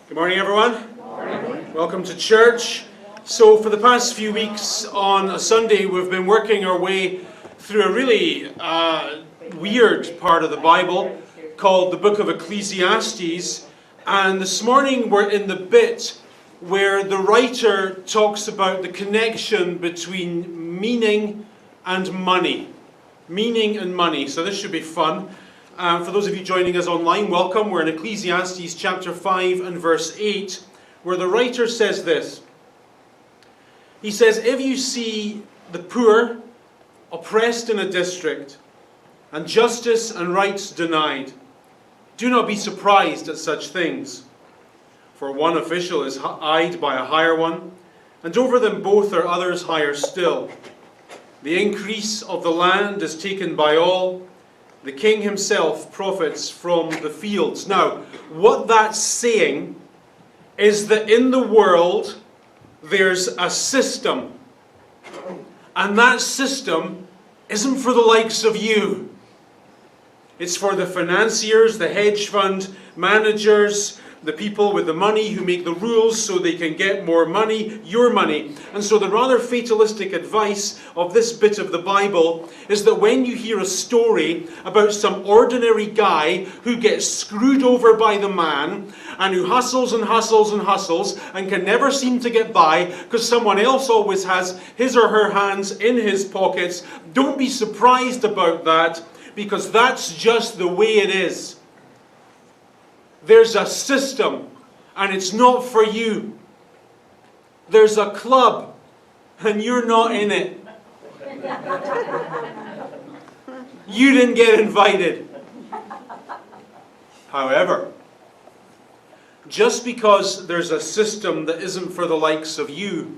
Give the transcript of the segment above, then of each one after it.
Good morning, everyone. Good morning. Welcome to church. So for the past few weeks on a Sunday, we've been working our way through a really weird part of the Bible called the book of Ecclesiastes. And this morning we're in the bit where the writer talks about the connection between meaning and money. Meaning and money. So this should be fun. For those of you joining us online, welcome. We're in Ecclesiastes chapter 5 and verse 8, where the writer says this. He says, "If you see the poor oppressed in a district, and justice and rights denied, do not be surprised at such things. For one official is eyed by a higher one, and over them both are others higher still. The increase of the land is taken by all. The king himself profits from the fields." Now, what that's saying is that in the world there's a system. And that system isn't for the likes of you. It's for the financiers, the hedge fund managers, the people with the money who make the rules so they can get more money, your money. And so the rather fatalistic advice of this bit of the Bible is that when you hear a story about some ordinary guy who gets screwed over by the man and who hustles and hustles and hustles and can never seem to get by because someone else always has his or her hands in his pockets, don't be surprised about that, because that's just the way it is. There's a system, and it's not for you. There's a club, and you're not in it. You didn't get invited. However, just because there's a system that isn't for the likes of you,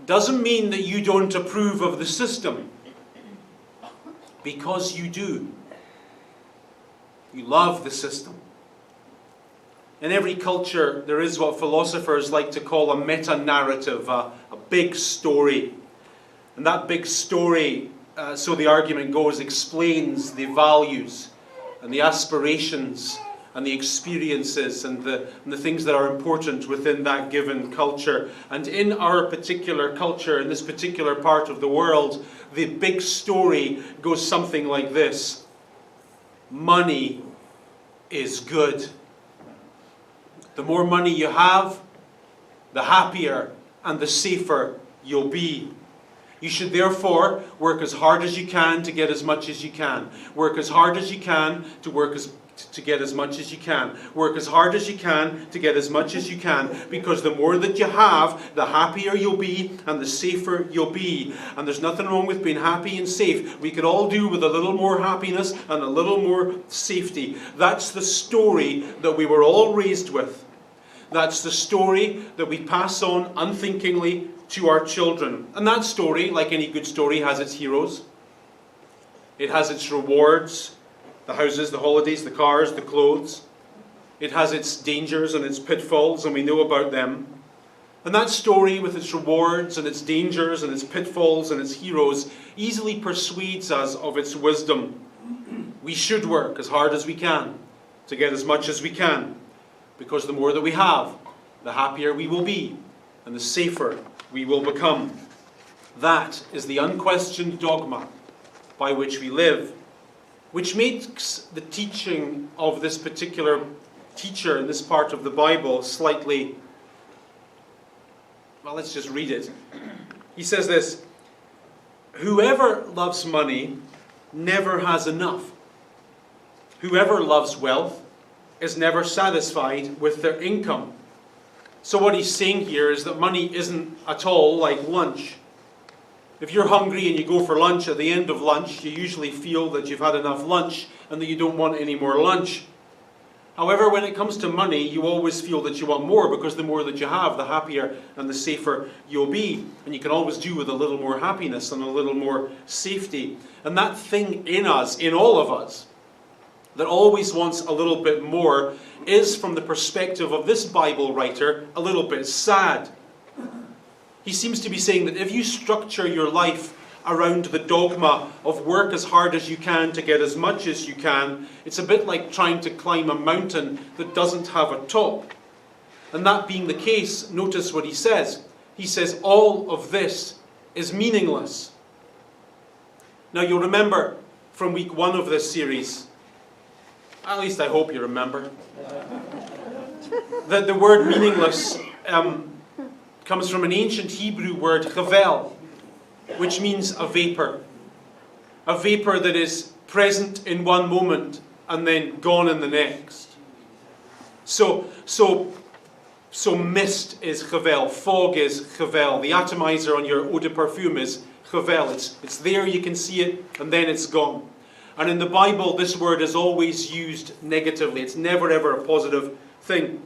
doesn't mean that you don't approve of the system. Because you do. You love the system. In every culture, there is what philosophers like to call a meta-narrative, a big story. And that big story, so the argument goes, explains the values and the aspirations and the experiences and the things that are important within that given culture. And in our particular culture, in this particular part of the world, the big story goes something like this. Money is good. The more money you have, the happier and the safer you'll be. You should therefore work as hard as you can to get as much as you can. Work as hard as you can to get as much as you can. Work as hard as you can to get as much as you can, because the more that you have, the happier you'll be and the safer you'll be. And there's nothing wrong with being happy and safe. We could all do with a little more happiness and a little more safety. That's the story that we were all raised with. That's the story that we pass on unthinkingly to our children. And that story, like any good story, has its heroes. It has its rewards. The houses, the holidays, the cars, the clothes. It has its dangers and its pitfalls, and we know about them. And that story, with its rewards and its dangers and its pitfalls and its heroes, easily persuades us of its wisdom. We should work as hard as we can to get as much as we can, because the more that we have, the happier we will be, and the safer we will become. That is the unquestioned dogma by which we live, which makes the teaching of this particular teacher in this part of the Bible slightly, well, let's just read it. He says this: "Whoever loves money never has enough. Whoever loves wealth is never satisfied with their income." So what he's saying here is that money isn't at all like lunch. If you're hungry and you go for lunch, at the end of lunch, you usually feel that you've had enough lunch and that you don't want any more lunch. However, when it comes to money, you always feel that you want more, because the more that you have, the happier and the safer you'll be. And you can always do with a little more happiness and a little more safety. And that thing in us, in all of us, that always wants a little bit more, is, from the perspective of this Bible writer, a little bit sad. He seems to be saying that if you structure your life around the dogma of work as hard as you can to get as much as you can. It's a bit like trying to climb a mountain that doesn't have a top. And that being the case, notice what he says. He says, all of this is meaningless. Now you'll remember from week 1 of this series, at least I hope you remember, that the word meaningless comes from an ancient Hebrew word, chavel, which means a vapor. A vapor that is present in one moment and then gone in the next. So mist is chavel, fog is chavel, the atomizer on your eau de parfum is chavel. It's there, you can see it, and then it's gone. And in the Bible, this word is always used negatively. It's never ever a positive thing.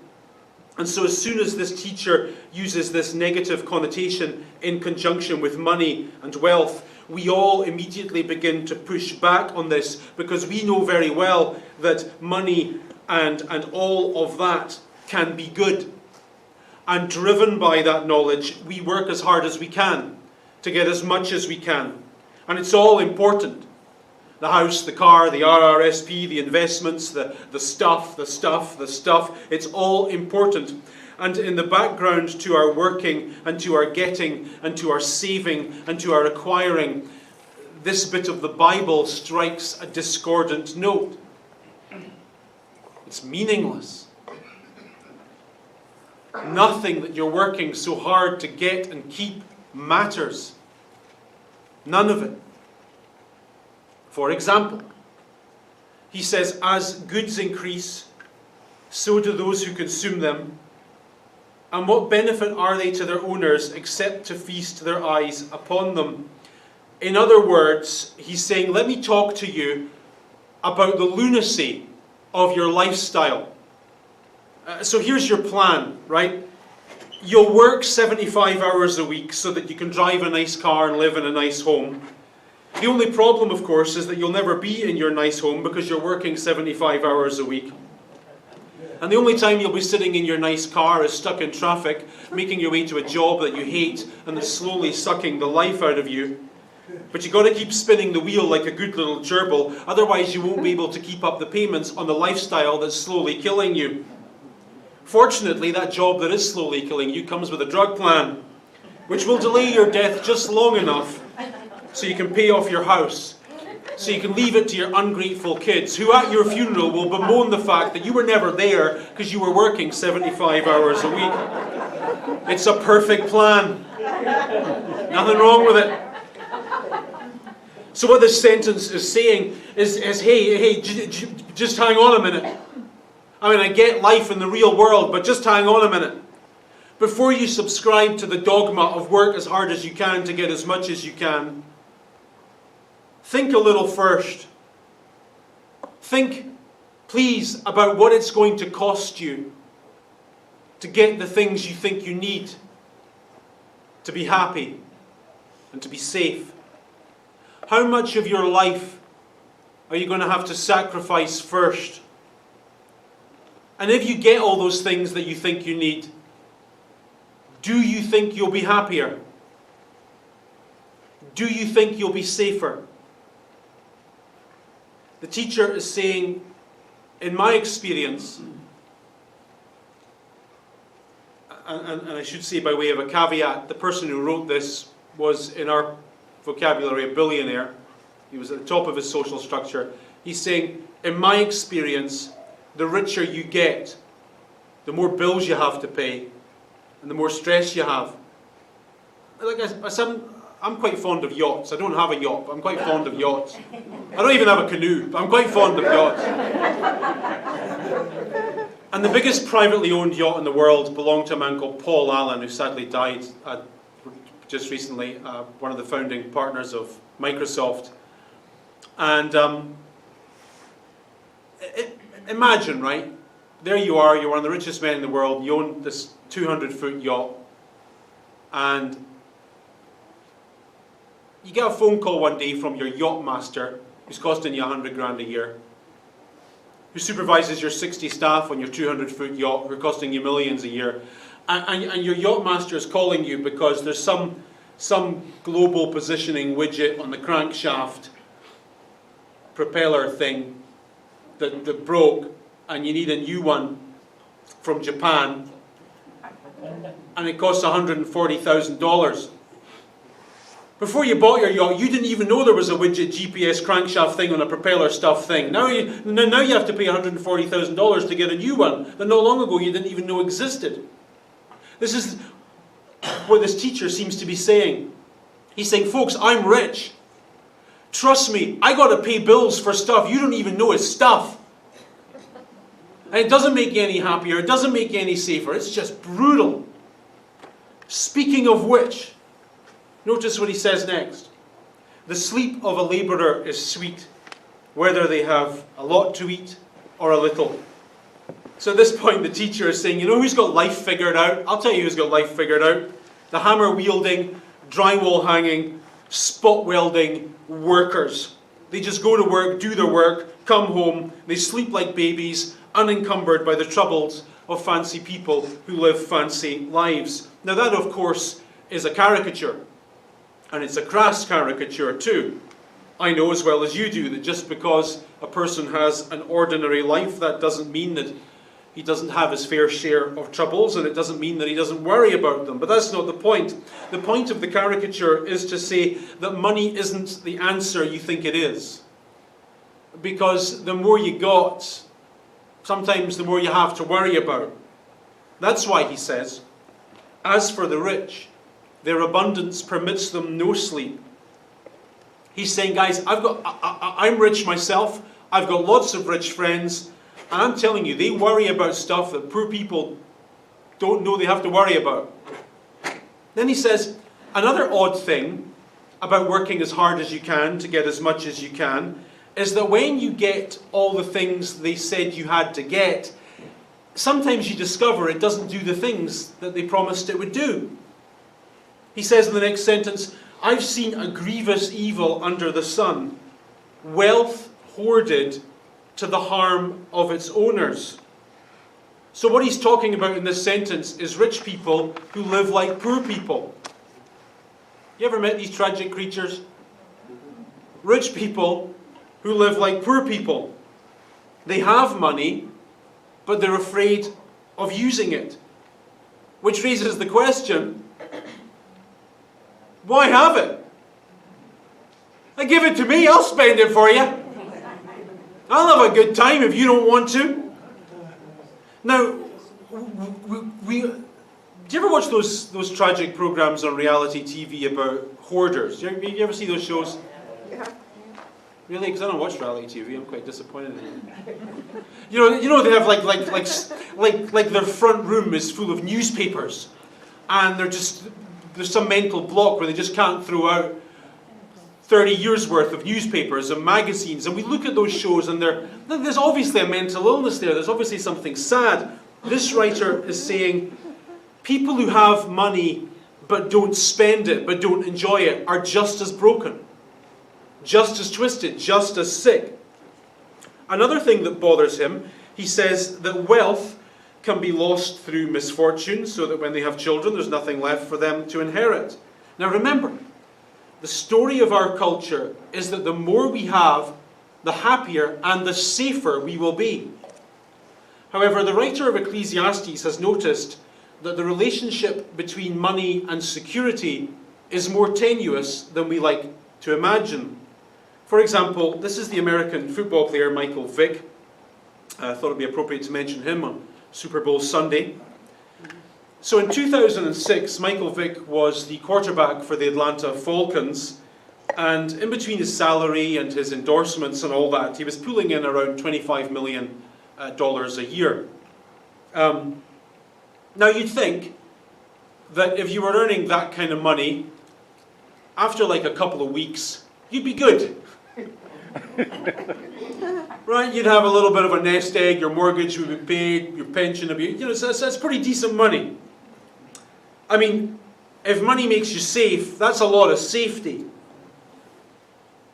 And so as soon as this teacher uses this negative connotation in conjunction with money and wealth, we all immediately begin to push back on this, because we know very well that money and all of that can be good. And driven by that knowledge, we work as hard as we can to get as much as we can. And it's all important. The house, the car, the RRSP, the investments, the stuff. It's all important. And in the background to our working and to our getting and to our saving and to our acquiring, this bit of the Bible strikes a discordant note. It's meaningless. Nothing that you're working so hard to get and keep matters. None of it. For example, he says, as goods increase, so do those who consume them. And what benefit are they to their owners except to feast their eyes upon them? In other words, he's saying, let me talk to you about the lunacy of your lifestyle. So here's your plan, right? You'll work 75 hours a week so that you can drive a nice car and live in a nice home. The only problem, of course, is that you'll never be in your nice home because you're working 75 hours a week. And the only time you'll be sitting in your nice car is stuck in traffic, making your way to a job that you hate and that's slowly sucking the life out of you. But you've got to keep spinning the wheel like a good little gerbil, otherwise you won't be able to keep up the payments on the lifestyle that's slowly killing you. Fortunately, that job that is slowly killing you comes with a drug plan, which will delay your death just long enough so you can pay off your house, so you can leave it to your ungrateful kids, who at your funeral will bemoan the fact that you were never there because you were working 75 hours a week. It's a perfect plan. Nothing wrong with it. So what this sentence is saying is hey, just hang on a minute. I mean, I get life in the real world, but just hang on a minute. Before you subscribe to the dogma of work as hard as you can to get as much as you can, think a little first. Think, please, about what it's going to cost you to get the things you think you need to be happy and to be safe. How much of your life are you going to have to sacrifice first? And if you get all those things that you think you need, do you think you'll be happier? Do you think you'll be safer? The teacher is saying, in my experience, and I should say by way of a caveat, the person who wrote this was, in our vocabulary, a billionaire. He was at the top of his social structure. He's saying, in my experience, the richer you get, the more bills you have to pay, and the more stress you have. I'm quite fond of yachts. I don't have a yacht, but I'm quite fond of yachts. I don't even have a canoe, but I'm quite fond of yachts. And the biggest privately owned yacht in the world belonged to a man called Paul Allen, who sadly died just recently, one of the founding partners of Microsoft. And imagine, right? There you are, you're one of the richest men in the world, you own this 200-foot yacht, and you get a phone call one day from your yacht master, who's costing you 100 grand a year, who supervises your 60 staff on your 200-foot yacht, who are costing you millions a year, and your yacht master is calling you because there's some some global positioning widget on the crankshaft propeller thing that broke, and you need a new one from Japan, and it costs $140,000. Before you bought your yacht, you didn't even know there was a widget GPS crankshaft thing on a propeller stuff thing. Now you have to pay $140,000 to get a new one that not long ago you didn't even know existed. This is what this teacher seems to be saying. He's saying, folks, I'm rich. Trust me, I got to pay bills for stuff you don't even know is stuff. And it doesn't make you any happier. It doesn't make you any safer. It's just brutal. Speaking of which, notice what he says next. The sleep of a labourer is sweet, whether they have a lot to eat or a little. So at this point, the teacher is saying, you know who's got life figured out? I'll tell you who's got life figured out. The hammer-wielding, drywall hanging, spot welding workers. They just go to work, do their work, come home, they sleep like babies, unencumbered by the troubles of fancy people who live fancy lives. Now that, of course, is a caricature. And it's a crass caricature too. I know as well as you do that just because a person has an ordinary life, that doesn't mean that he doesn't have his fair share of troubles, and it doesn't mean that he doesn't worry about them. But that's not the point. The point of the caricature is to say that money isn't the answer you think it is. Because the more you got, sometimes the more you have to worry about. That's why he says, as for the rich, their abundance permits them no sleep. He's saying, guys, I'm rich myself. I've got lots of rich friends. And I'm telling you, they worry about stuff that poor people don't know they have to worry about. Then he says, another odd thing about working as hard as you can to get as much as you can is that when you get all the things they said you had to get, sometimes you discover it doesn't do the things that they promised it would do. He says in the next sentence, I've seen a grievous evil under the sun, wealth hoarded to the harm of its owners. So what he's talking about in this sentence is rich people who live like poor people. You ever met these tragic creatures? Rich people who live like poor people. They have money, but they're afraid of using it. Which raises the question, why have it? Give it to me, I'll spend it for you. I'll have a good time if you don't want to. Now, do you ever watch those tragic programs on reality TV about hoarders? You ever see those shows? Yeah. Really? Because I don't watch reality TV. I'm quite disappointed in it. You know they have like their front room is full of newspapers, and there's some mental block where they just can't throw out 30 years worth of newspapers and magazines, and we look at those shows and there's obviously a mental illness there, there's obviously something sad. This writer is saying people who have money but don't spend it, but don't enjoy it, are just as broken, just as twisted, just as sick. Another thing that bothers him, he says that wealth can be lost through misfortune, so that when they have children there's nothing left for them to inherit. Now remember, the story of our culture is that the more we have, the happier and the safer we will be. However, the writer of Ecclesiastes has noticed that the relationship between money and security is more tenuous than we like to imagine. For example, this is the American football player Michael Vick. I thought it would be appropriate to mention him on Super Bowl Sunday. So in 2006, Michael Vick was the quarterback for the Atlanta Falcons, and in between his salary and his endorsements and all that, he was pulling in around $25 million a year. Now you'd think that if you were earning that kind of money, after like a couple of weeks, you'd be good. Right? You'd have a little bit of a nest egg, your mortgage would be paid, your pension would be, that's pretty decent money. I mean, if money makes you safe, that's a lot of safety.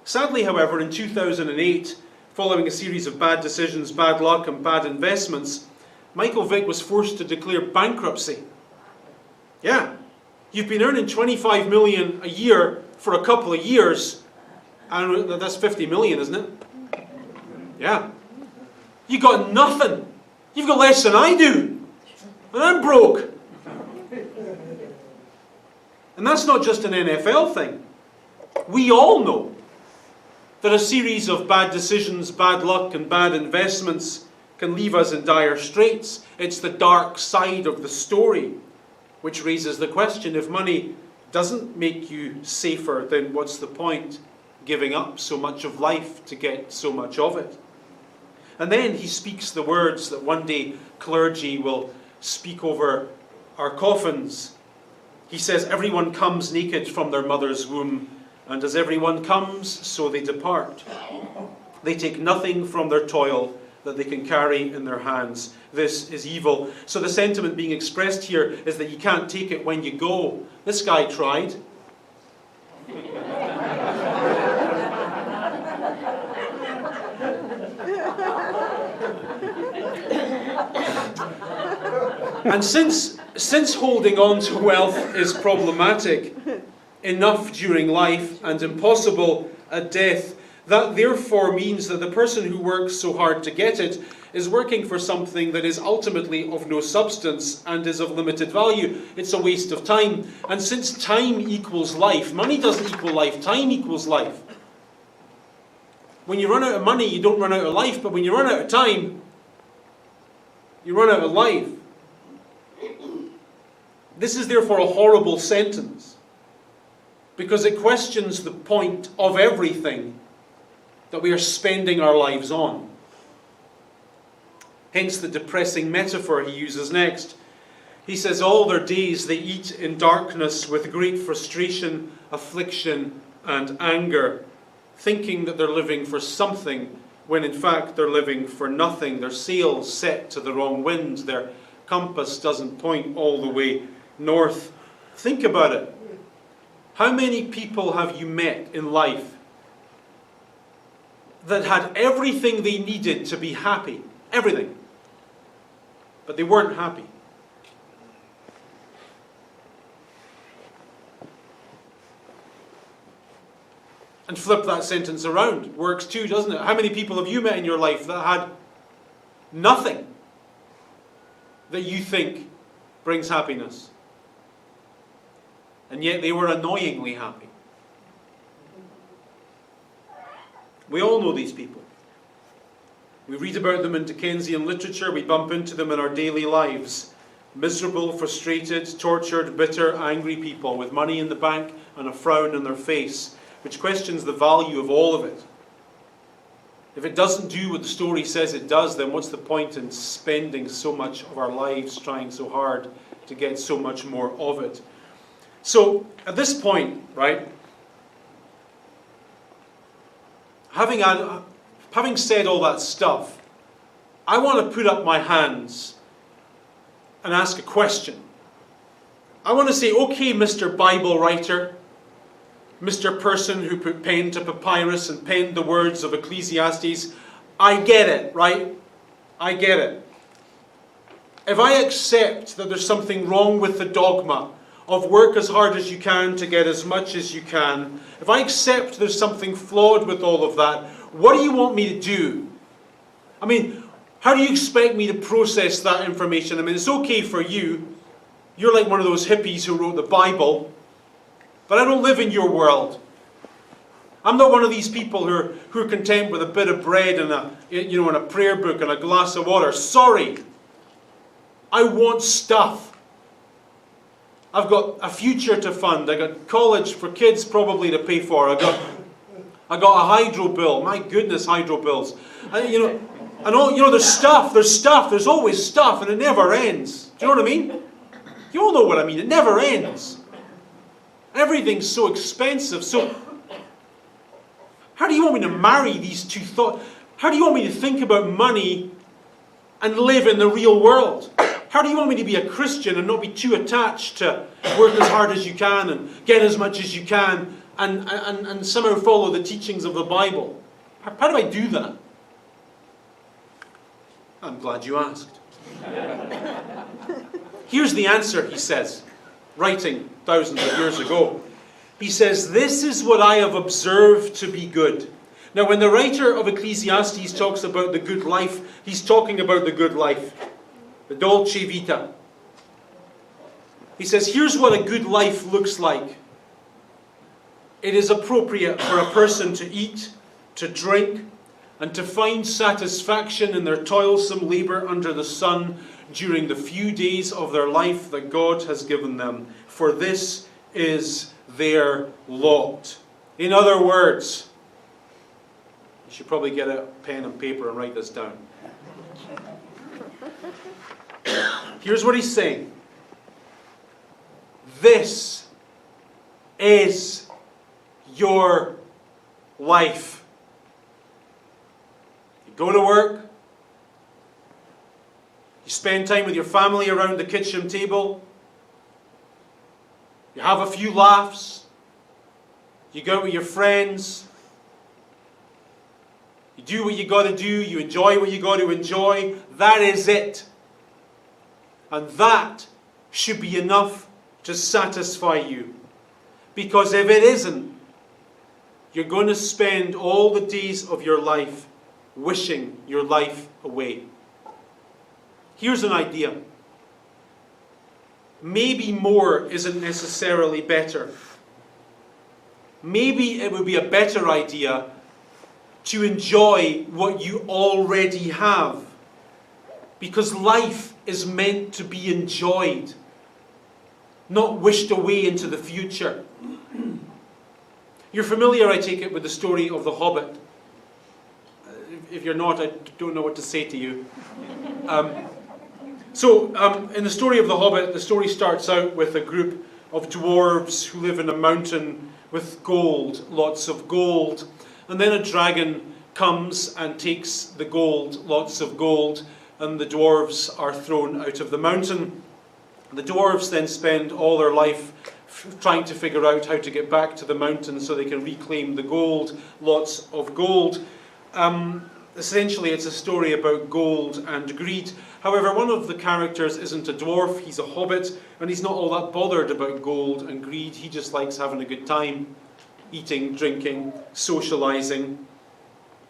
Sadly, however, in 2008, following a series of bad decisions, bad luck, and bad investments, Michael Vick was forced to declare bankruptcy. Yeah. You've been earning 25 million a year for a couple of years, and that's 50 million, isn't it? Yeah. You got nothing. You've got less than I do. And I'm broke. And that's not just an NFL thing. We all know that a series of bad decisions, bad luck, and bad investments can leave us in dire straits. It's the dark side of the story, which raises the question, if money doesn't make you safer, then what's the point giving up so much of life to get so much of it? And then he speaks the words that one day clergy will speak over our coffins. He says, everyone comes naked from their mother's womb, and as everyone comes, so they depart. They take nothing from their toil that they can carry in their hands. This is evil. So the sentiment being expressed here is that you can't take it when you go. This guy tried. And since holding on to wealth is problematic enough during life and impossible at death, that therefore means that the person who works so hard to get it is working for something that is ultimately of no substance and is of limited value. It's a waste of time. And since time equals life, money doesn't equal life, time equals life. When you run out of money, you don't run out of life, but when you run out of time, you run out of life. This is therefore a horrible sentence, because it questions the point of everything that we are spending our lives on. Hence the depressing metaphor he uses next. He says, all their days they eat in darkness with great frustration, affliction, and anger, thinking that they're living for something, when in fact they're living for nothing. Their sails set to the wrong wind. Their compass doesn't point all the way north. Think about it. How many people have you met in life that had everything they needed to be happy? Everything. But they weren't happy. And flip that sentence around. Works too, doesn't it? How many people have you met in your life that had nothing that you think brings happiness? And yet they were annoyingly happy. We all know these people. We read about them in Dickensian literature. We bump into them in our daily lives. Miserable, frustrated, tortured, bitter, angry people with money in the bank and a frown on their face, which questions the value of all of it. If it doesn't do what the story says it does, then what's the point in spending so much of our lives trying so hard to get so much more of it? So, at this point, right, having said all that stuff, I want to put up my hands and ask a question. I want to say, okay, Mr. Bible writer, Mr. person who put pen to papyrus and penned the words of Ecclesiastes, I get it, right? I get it. If I accept that there's something wrong with the dogma of work as hard as you can to get as much as you can, if I accept there's something flawed with all of that, what do you want me to do? I mean, how do you expect me to process that information? I mean, it's okay for you. You're like one of those hippies who wrote the Bible. But I don't live in your world. I'm not one of these people who are content with a bit of bread and a prayer book and a glass of water. Sorry. I want stuff. I've got a future to fund. I got college for kids probably to pay for. I got a hydro bill. My goodness, hydro bills. There's stuff. There's always stuff, and it never ends. Do you know what I mean? You all know what I mean. It never ends. Everything's so expensive. So, how do you want me to marry these two thoughts? How do you want me to think about money and live in the real world? How do you want me to be a Christian and not be too attached to work as hard as you can and get as much as you can and somehow follow the teachings of the Bible? How do I do that? I'm glad you asked. Here's the answer, he says. writing thousands of years ago. He says, "This is what I have observed to be good." Now, when the writer of Ecclesiastes talks about the good life, he's talking about the good life, the dolce vita. He says, here's what a good life looks like. It is appropriate for a person to eat, to drink, and to find satisfaction in their toilsome labour under the sun during the few days of their life that God has given them. For this is their lot. In other words, you should probably get a pen and paper and write this down. Here's what he's saying. This is your life. You go to work. You spend time with your family around the kitchen table. You have a few laughs. You go out with your friends. You do what you got to do. You enjoy what you got to enjoy. That is it. And that should be enough to satisfy you. Because if it isn't, you're going to spend all the days of your life wishing your life away. Here's an idea. Maybe more isn't necessarily better. Maybe it would be a better idea to enjoy what you already have. Because life is meant to be enjoyed, not wished away into the future. You're familiar, I take it, with the story of The Hobbit. If you're not, I don't know what to say to you. In the story of The Hobbit, the story starts out with a group of dwarves who live in a mountain with gold, lots of gold. And then a dragon comes and takes the gold, lots of gold, and the dwarves are thrown out of the mountain. The dwarves then spend all their life trying to figure out how to get back to the mountain so they can reclaim the gold, lots of gold. Essentially, it's a story about gold and greed. However, one of the characters isn't a dwarf, he's a hobbit, and he's not all that bothered about gold and greed. He just likes having a good time, eating, drinking, socialising.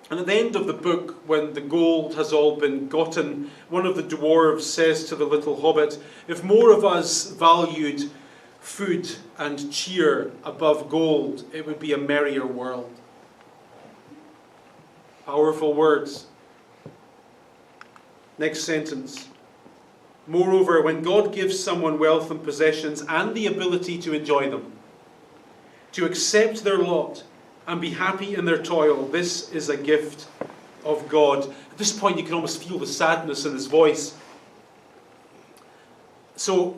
And at the end of the book, when the gold has all been gotten, one of the dwarves says to the little hobbit, if more of us valued food and cheer above gold, it would be a merrier world. Powerful words. Next sentence. Moreover, when God gives someone wealth and possessions and the ability to enjoy them, to accept their lot and be happy in their toil, this is a gift of God. At this point, you can almost feel the sadness in his voice. So,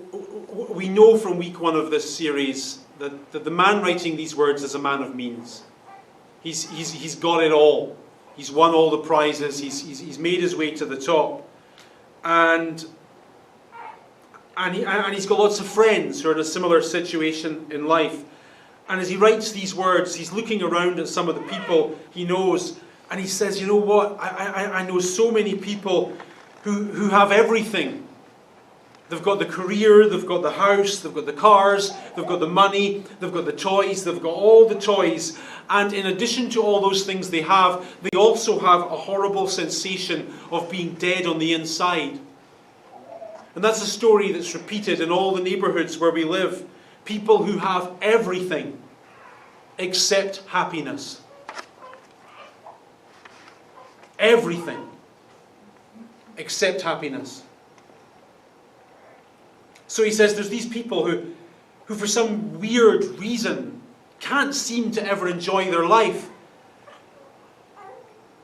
we know from week 1 of this series that the man writing these words is a man of means. He's got it all. He's won all the prizes. He's made his way to the top. And he's got lots of friends who are in a similar situation in life. And as he writes these words, he's looking around at some of the people he knows, and he says, you know what, I know so many people who have everything. They've got the career, they've got the house, they've got the cars, they've got the money, they've got the toys, they've got all the toys. And in addition to all those things they also have a horrible sensation of being dead on the inside. And that's a story that's repeated in all the neighbourhoods where we live. People who have everything except happiness. Everything except happiness. So he says there's these people who for some weird reason can't seem to ever enjoy their life.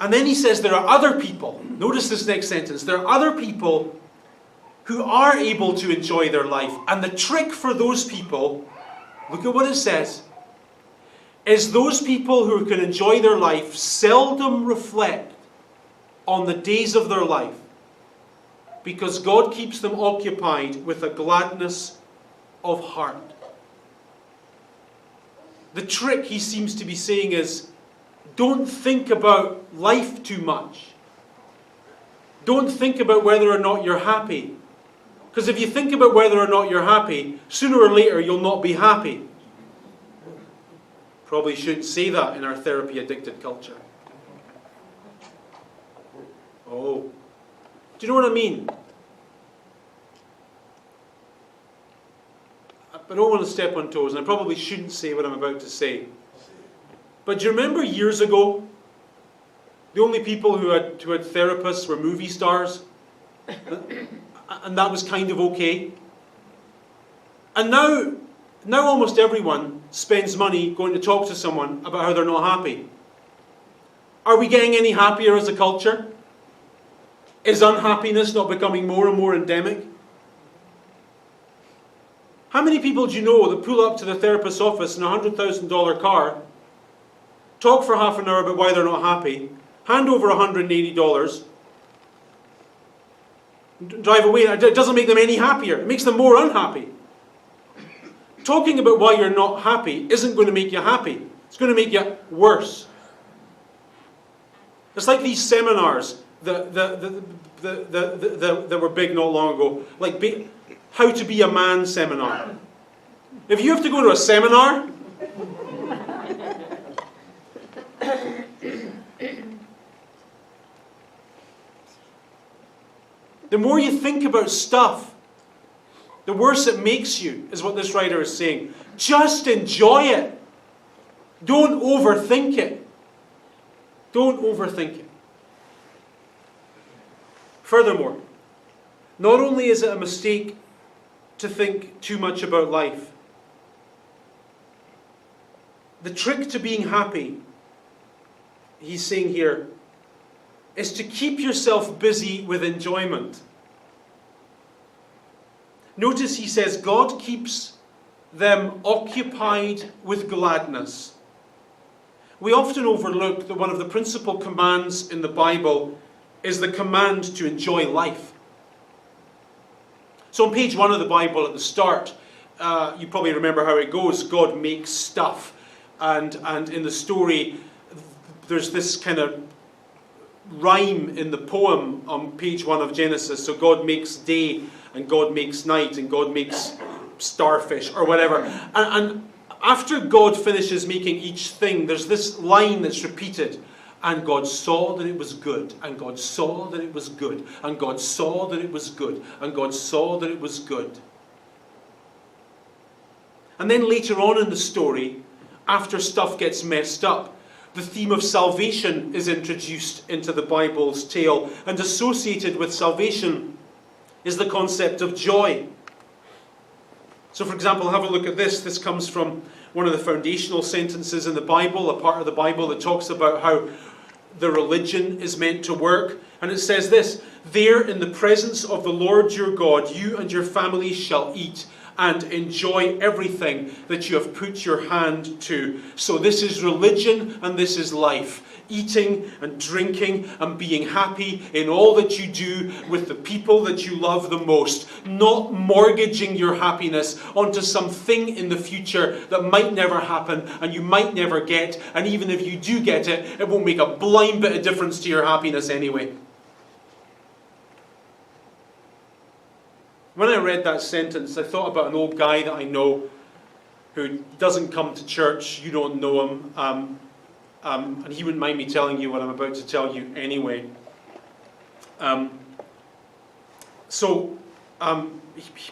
And then he says there are other people, notice this next sentence, there are other people who are able to enjoy their life. And the trick for those people, look at what it says, is those people who can enjoy their life seldom reflect on the days of their life, because God keeps them occupied with a gladness of heart. The trick he seems to be saying is, don't think about life too much. Don't think about whether or not you're happy. Because if you think about whether or not you're happy, sooner or later you'll not be happy. Probably shouldn't say that in our therapy-addicted culture. Oh. Do you know what I mean? I don't want to step on toes, and I probably shouldn't say what I'm about to say. But do you remember years ago, the only people who had therapists were movie stars? And that was kind of okay. And now almost everyone spends money going to talk to someone about how they're not happy. Are we getting any happier as a culture? Is unhappiness not becoming more and more endemic? How many people do you know that pull up to the therapist's office in a $100,000 car, talk for half an hour about why they're not happy, hand over $180, drive away? It doesn't make them any happier. It makes them more unhappy. Talking about why you're not happy isn't going to make you happy. It's going to make you worse. It's like these seminars that were big not long ago. Like How to Be a Man seminar. If you have to go to a seminar, the more you think about stuff, the worse it makes you, is what this writer is saying. Just enjoy it. Don't overthink it. Don't overthink it. Furthermore, not only is it a mistake to think too much about life, the trick to being happy, he's saying here, is to keep yourself busy with enjoyment. Notice he says, God keeps them occupied with gladness. We often overlook that one of the principal commands in the Bible is the command to enjoy life. So on page 1 of the Bible at the start, you probably remember how it goes. God makes stuff. And in the story, there's this kind of rhyme in the poem on page 1 of Genesis. So God makes day, and God makes night, and God makes starfish, or whatever. And after God finishes making each thing, there's this line that's repeated. And God saw that it was good, and God saw that it was good, and God saw that it was good, and God saw that it was good. And then later on in the story, after stuff gets messed up, the theme of salvation is introduced into the Bible's tale, and associated with salvation is the concept of joy. So for example, have a look at this. This comes from one of the foundational sentences in the Bible, a part of the Bible that talks about how the religion is meant to work. And it says this: there in the presence of the Lord your God, you and your family shall eat and enjoy everything that you have put your hand to. So this is religion and this is life. Eating and drinking and being happy in all that you do with the people that you love the most. Not mortgaging your happiness onto something in the future that might never happen and you might never get. And even if you do get it, it won't make a blind bit of difference to your happiness anyway. When I read that sentence, I thought about an old guy that I know who doesn't come to church. You don't know him. And he wouldn't mind me telling you what I'm about to tell you anyway.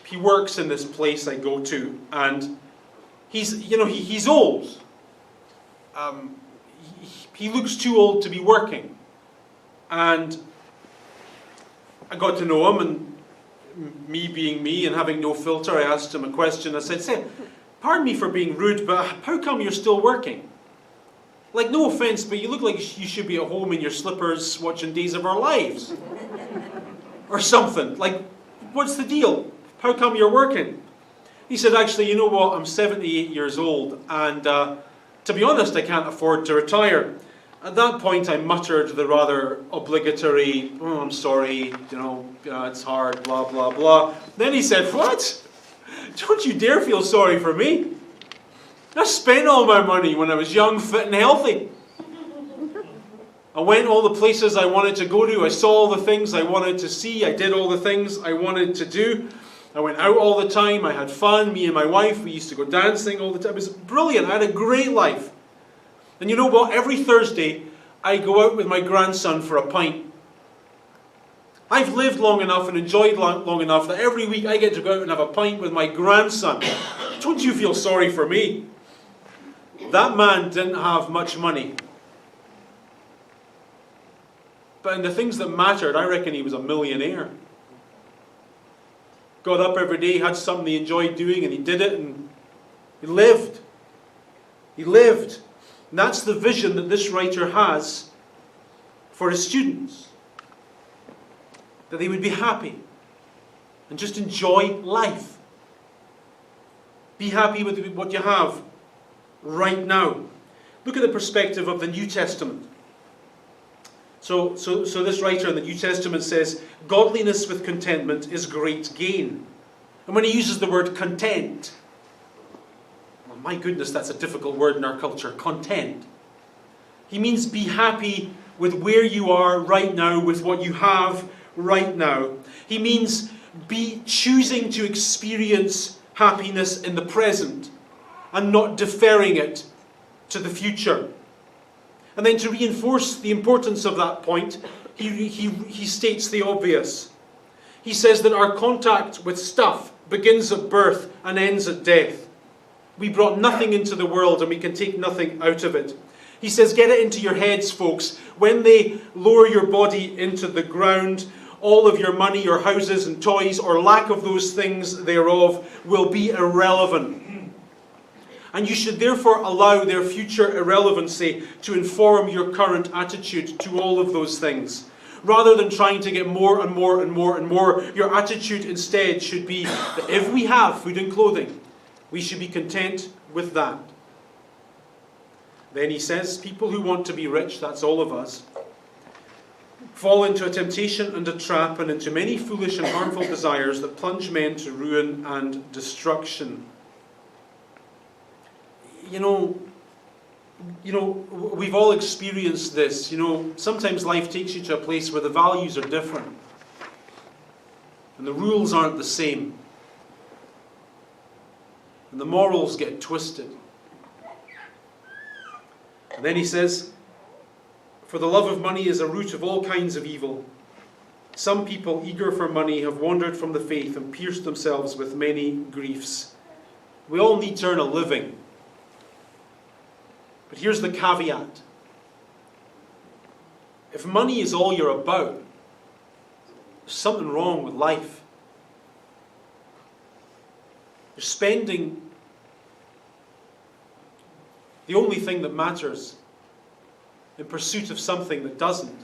He works in this place I go to, and he's old. He looks too old to be working. And I got to know him, and me being me and having no filter, I asked him a question. I said, pardon me for being rude, but how come you're still working? Like, no offense, but you look like you should be at home in your slippers watching Days of Our Lives. Or something. Like, what's the deal? How come you're working? He said, actually, you know what? I'm 78 years old, and to be honest, I can't afford to retire. At that point, I muttered the rather obligatory, oh, I'm sorry, it's hard, blah, blah, blah. Then he said, what? Don't you dare feel sorry for me. I spent all my money when I was young, fit and healthy. I went all the places I wanted to go to. I saw all the things I wanted to see. I did all the things I wanted to do. I went out all the time. I had fun. Me and my wife, we used to go dancing all the time. It was brilliant. I had a great life. And you know what? Every Thursday, I go out with my grandson for a pint. I've lived long enough and enjoyed long enough that every week I get to go out and have a pint with my grandson. Don't you feel sorry for me? That man didn't have much money. But in the things that mattered, I reckon he was a millionaire. Got up every day, had something he enjoyed doing, and he did it, and he lived. He lived. And that's the vision that this writer has for his students. That they would be happy and just enjoy life. Be happy with what you have right now. Look at the perspective of the New Testament. So this writer in the New Testament says, godliness with contentment is great gain. And when he uses the word content, well, my goodness, that's a difficult word in our culture, content. He means be happy with where you are right now, with what you have right now. He means be choosing to experience happiness in the present and not deferring it to the future. And then to reinforce the importance of that point, he states the obvious. He says that our contact with stuff begins at birth and ends at death. We brought nothing into the world and we can take nothing out of it. He says, get it into your heads, folks. When they lower your body into the ground, all of your money, your houses and toys, or lack of those things thereof, will be irrelevant. And you should therefore allow their future irrelevancy to inform your current attitude to all of those things. Rather than trying to get more and more and more and more, your attitude instead should be that if we have food and clothing, we should be content with that. Then he says, people who want to be rich, that's all of us, fall into a temptation and a trap and into many foolish and harmful desires that plunge men to ruin and destruction. You know, we've all experienced this. Sometimes life takes you to a place where the values are different. And the rules aren't the same. And the morals get twisted. And then he says, for the love of money is a root of all kinds of evil. Some people eager for money have wandered from the faith and pierced themselves with many griefs. We all need to earn a living. But here's the caveat. If money is all you're about, there's something wrong with life. You're spending the only thing that matters in pursuit of something that doesn't.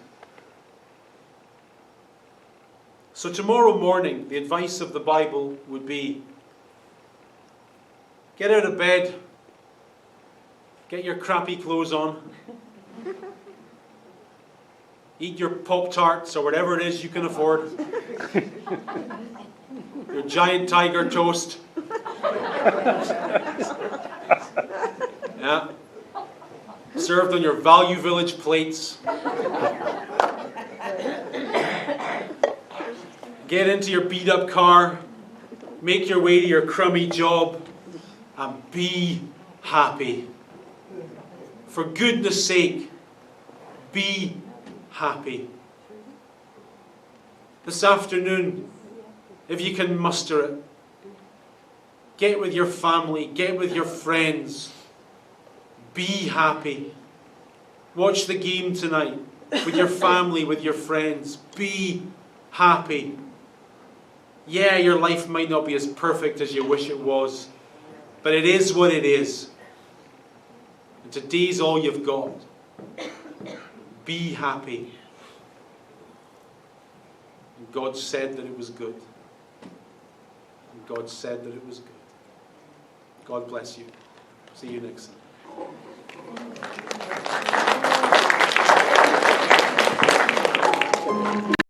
So tomorrow morning, the advice of the Bible would be, get out of bed, get your crappy clothes on, eat your Pop-Tarts or whatever it is you can afford, your giant tiger toast. Yeah. Served on your Value Village plates. Get into your beat up car, make your way to your crummy job, and be happy. For goodness sake, be happy. This afternoon, if you can muster it, get with your family, get with your friends. Be happy. Watch the game tonight with your family, with your friends. Be happy. Yeah, your life might not be as perfect as you wish it was, but it is what it is. And today's all you've got. Be happy. And God said that it was good. And God said that it was good. God bless you. See you next time.